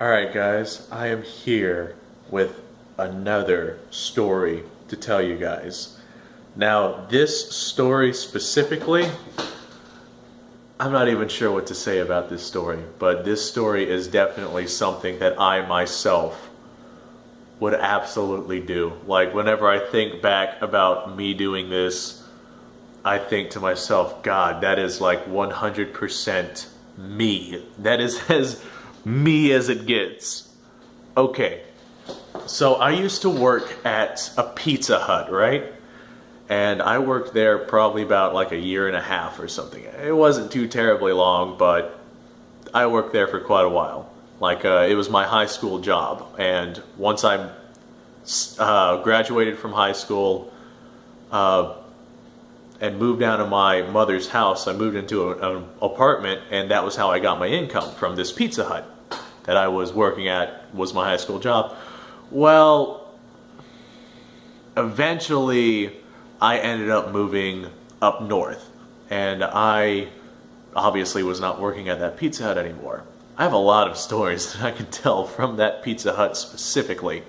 Alright, guys, I am here with another story to tell you guys. Now, this story specifically, I'm not even sure what to say about this story, but this story is definitely something that I myself would absolutely do. Like, whenever I think back about me doing this, I think to myself, God, that is like 100% me. That is as me as it gets. Okay, so I used to work at a Pizza Hut, right? And I worked there probably about like a year and a half or something. It wasn't too terribly long, but I worked there for quite a while. Like, it was my high school job. And once I graduated from high school, and moved down to my mother's house, I moved into an apartment, and that was how I got my income, from this Pizza Hut that I was working at, was my high school job. Well, eventually I ended up moving up north, and I obviously was not working at that Pizza Hut anymore. I have a lot of stories that I can tell from that Pizza Hut specifically.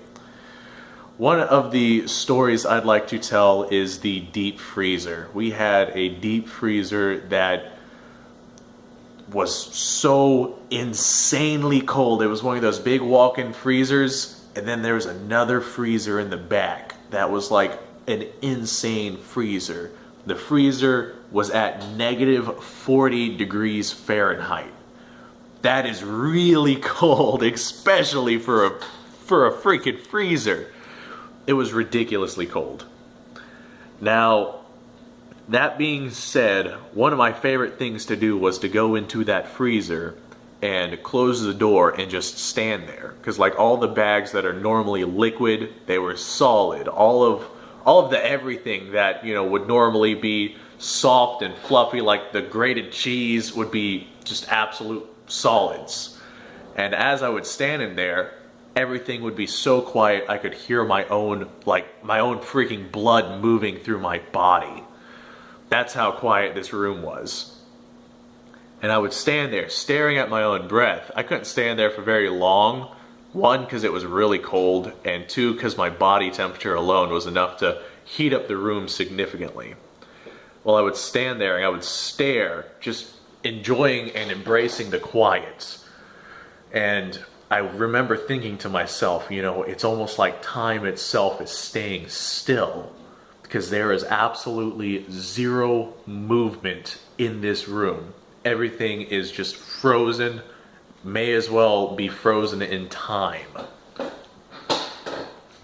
One of the stories I'd like to tell is the deep freezer. We had a deep freezer that was so insanely cold. It was one of those big walk-in freezers, and then there was another freezer in the back that was like an insane freezer. The freezer was at negative 40 degrees Fahrenheit. That is really cold, especially for a freaking freezer. It was ridiculously cold. Now, that being said, one of my favorite things to do was to go into that freezer and close the door and just stand there. Because like all the bags that are normally liquid, they were solid. All of the everything that, you know, would normally be soft and fluffy, like the grated cheese, would be just absolute solids. And as I would stand in there, everything would be so quiet I could hear my own freaking blood moving through my body. That's how quiet this room was. And I would stand there staring at my own breath. I couldn't stand there for very long. One, because it was really cold, and two, because my body temperature alone was enough to heat up the room significantly. Well, I would stand there and I would stare, just enjoying and embracing the quiet. And I remember thinking to myself, you know, it's almost like time itself is staying still, because there is absolutely zero movement in this room. Everything is just frozen, may as well be frozen in time.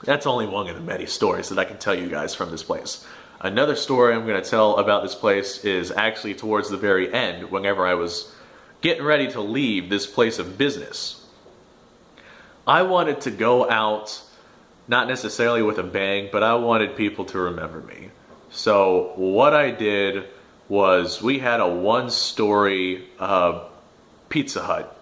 That's only one of the many stories that I can tell you guys from this place. Another story I'm going to tell about this place is actually towards the very end, whenever I was getting ready to leave this place of business. I wanted to go out, not necessarily with a bang, but I wanted people to remember me. So what I did was, we had a one-story Pizza Hut.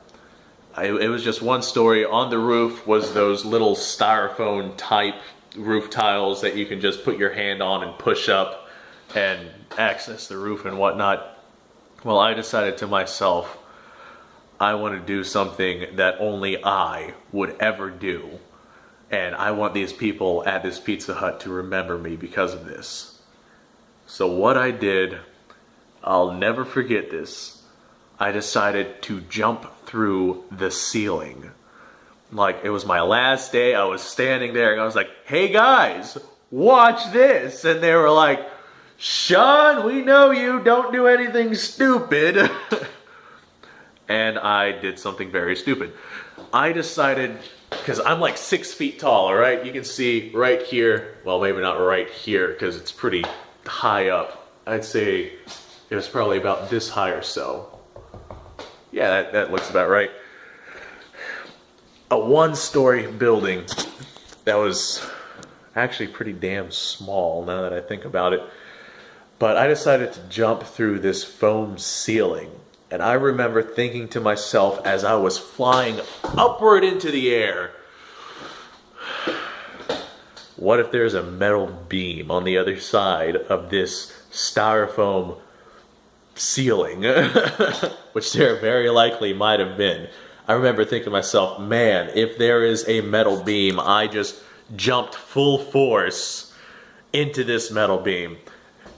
It was just one story. On the roof was those little styrofoam type roof tiles that you can just put your hand on and push up and access the roof and whatnot. Well, I decided to myself, I want to do something that only I would ever do. And I want these people at this Pizza Hut to remember me because of this. So what I did, I'll never forget this. I decided to jump through the ceiling. Like, it was my last day. I was standing there and I was like, hey guys, watch this. And they were like, Sean, we know you, don't do anything stupid. And I did something very stupid. I decided, because I'm like 6 feet tall, all right? You can see right here, well, maybe not right here, because it's pretty high up. I'd say it was probably about this high or so. Yeah, that looks about right. A one-story building that was actually pretty damn small, now that I think about it. But I decided to jump through this foam ceiling. And I remember thinking to myself as I was flying upward into the air, what if there's a metal beam on the other side of this styrofoam ceiling? Which there very likely might have been. I remember thinking to myself, man, if there is a metal beam, I just jumped full force into this metal beam.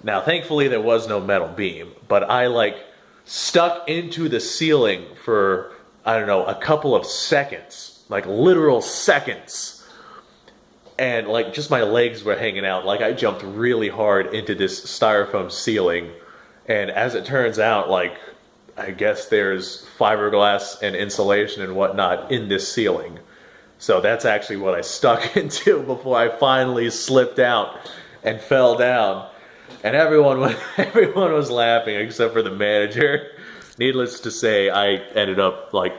Now, thankfully, there was no metal beam, but I like stuck into the ceiling for, I don't know, a couple of seconds, like literal seconds. And like just my legs were hanging out. Like I jumped really hard into this styrofoam ceiling. And as it turns out, like, I guess there's fiberglass and insulation and whatnot in this ceiling. So that's actually what I stuck into before I finally slipped out and fell down. And everyone was laughing except for the manager. Needless to say, I ended up like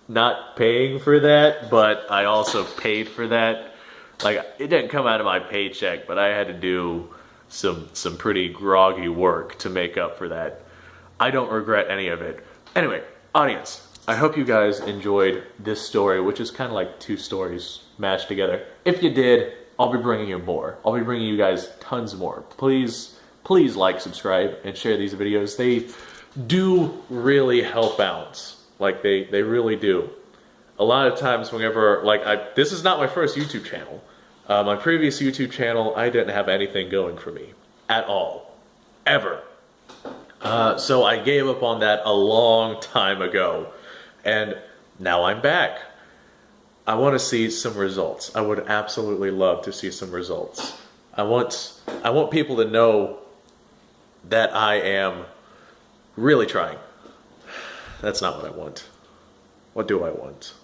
not paying for that, but I also paid for that. Like it didn't come out of my paycheck, but I had to do some pretty groggy work to make up for that. I don't regret any of it. Anyway, audience, I hope you guys enjoyed this story, which is kind of like two stories mashed together. If you did, I'll be bringing you more. I'll be bringing you guys tons more. Please like, subscribe, and share these videos. They do really help out. Like they really do. A lot of times whenever, like this is not my first YouTube channel. My previous YouTube channel, I didn't have anything going for me. At all. Ever. So I gave up on that a long time ago. And now I'm back. I want to see some results. I would absolutely love to see some results. I want people to know that I am really trying. That's not what I want. What do I want?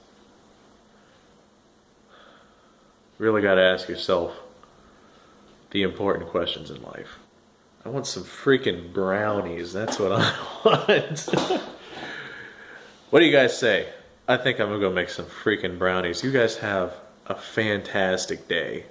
Really got to ask yourself the important questions in life. I want some freaking brownies. That's what I want. What do you guys say? I think I'm gonna go make some freaking brownies. You guys have a fantastic day.